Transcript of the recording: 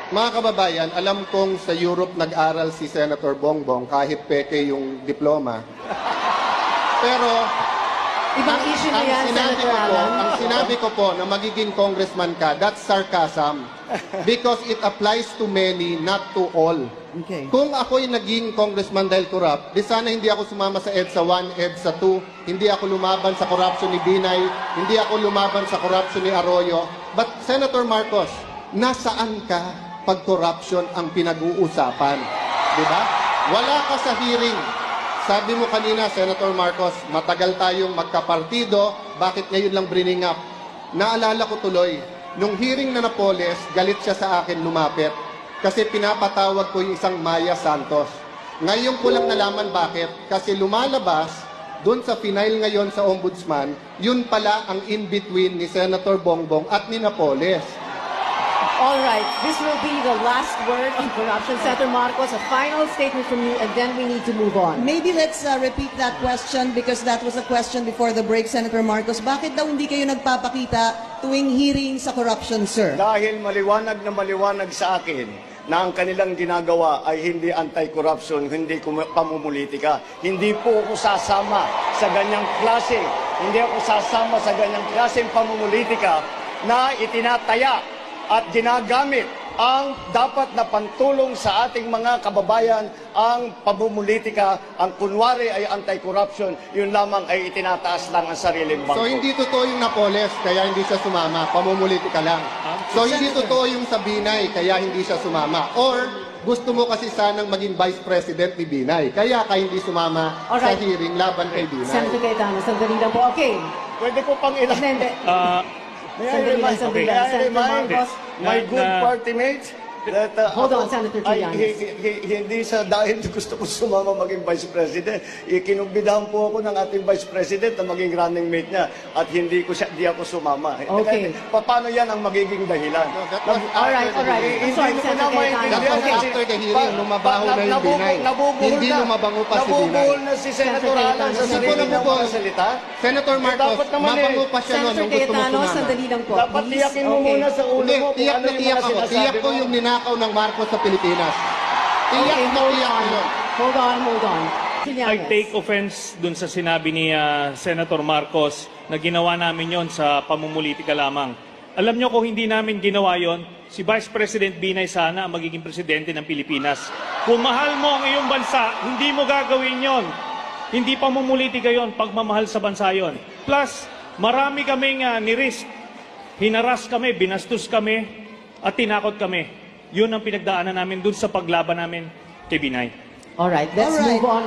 Mga kababayan, alam kong sa Europe nag-aral si Senator Bongbong kahit peke yung diploma. Pero Ibang issue na yan, Senator Alan. ang sinabi ko po na magiging congressman ka, that's sarcasm. Because it applies to many, not to all. Okay. Kung ako'y naging congressman dahil corrupt, di sana hindi ako sumama sa EDSA 1, EDSA 2, hindi ako lumaban sa corruption ni Binay, hindi ako lumaban sa corruption ni Arroyo. But Senator Marcos, nasaan ka pag corruption ang pinag-uusapan? Di ba? Wala ka sa hearing. Sabi mo kanina, Senator Marcos, matagal tayong magkapartido, bakit ngayon lang bringing up? Naalala ko tuloy, nung hearing na Napoles, galit siya sa akin lumapit kasi pinapatawag ko yung isang Maya Santos. Ngayon ko lang nalaman bakit, kasi lumalabas doon sa final ngayon sa Ombudsman, yun pala ang in-between ni Senator Bongbong at ni Napoles. All right, this will be the last word on corruption. Senator Marcos, a final statement from you, and then we need to move on. Maybe let's repeat that question because that was a question before the break, Senator Marcos. Bakit daw hindi kayo nagpapakita tuwing hearing sa corruption, sir? Dahil maliwanag na maliwanag sa akin na ang kanilang ginagawa ay hindi anti-corruption, hindi pamumulitika. Hindi po ako sasama sa ganyang klase. Hindi ako sasama sa ganyang klaseng pamumulitika na itinataya at ginagamit ang dapat na pantulong sa ating mga kababayan, ang pamumulitika, ang kunwari ay anti-corruption, yun lamang ay itinataas lang ang sariling bangko. So hindi totoo yung Napoles, kaya hindi siya sumama, pamumulitika lang. So hindi totoo yung sa Binay, kaya hindi siya sumama. Or gusto mo kasi sanang maging Vice President ni Binay, kaya ka hindi sumama sa hearing laban kay Binay. Senator Cayetano, sandali lang po. Okay. Pwede ko pang ilan. Hindi. May I remind my good party mates that Hold on, Senator Trillanes. hindi sa dahil gusto ko sumama maging Vice President. Kinumbidahan po ako ng ating Vice President na maging running mate niya at hindi ako sumama. Okay. Paano yan ang magiging dahilan? All right. I'm sorry, Senator Cayetano. Okay. After the hearing, lumabaho na yung Binay. Hindi lumabango pa si Binay. Nabubuhol na si Senator Alan sa sarili ng mga salita. Senator Marcos, mabango pa siya Senator nung gusto mo Cayetano, sumama. sandali lang po. Dapat Please. tiyakin mo Okay. muna sa ulo Hindi, mo tiyak na tiyak ako. Tiyak ko yung ninakaw ng Marcos sa Pilipinas. Tiyak Okay, na hold tiyak on. yun. Hold on. I Trillanes. take offense dun sa sinabi ni Senator Marcos na ginawa namin yon sa pamumulitika lamang. Alam nyo kung hindi namin ginawa yon, si Vice President Binay sana ang magiging presidente ng Pilipinas. Kung mahal mo ang iyong bansa, hindi mo gagawin yon. Hindi pamumulitika yon, pagmamahal sa bansa yon. Plus, marami kaming nirisk. Hinaras kami, binastos kami, at tinakot kami. Yun ang pinagdaanan namin dun sa paglaban namin kay Binay. All right, let's move on.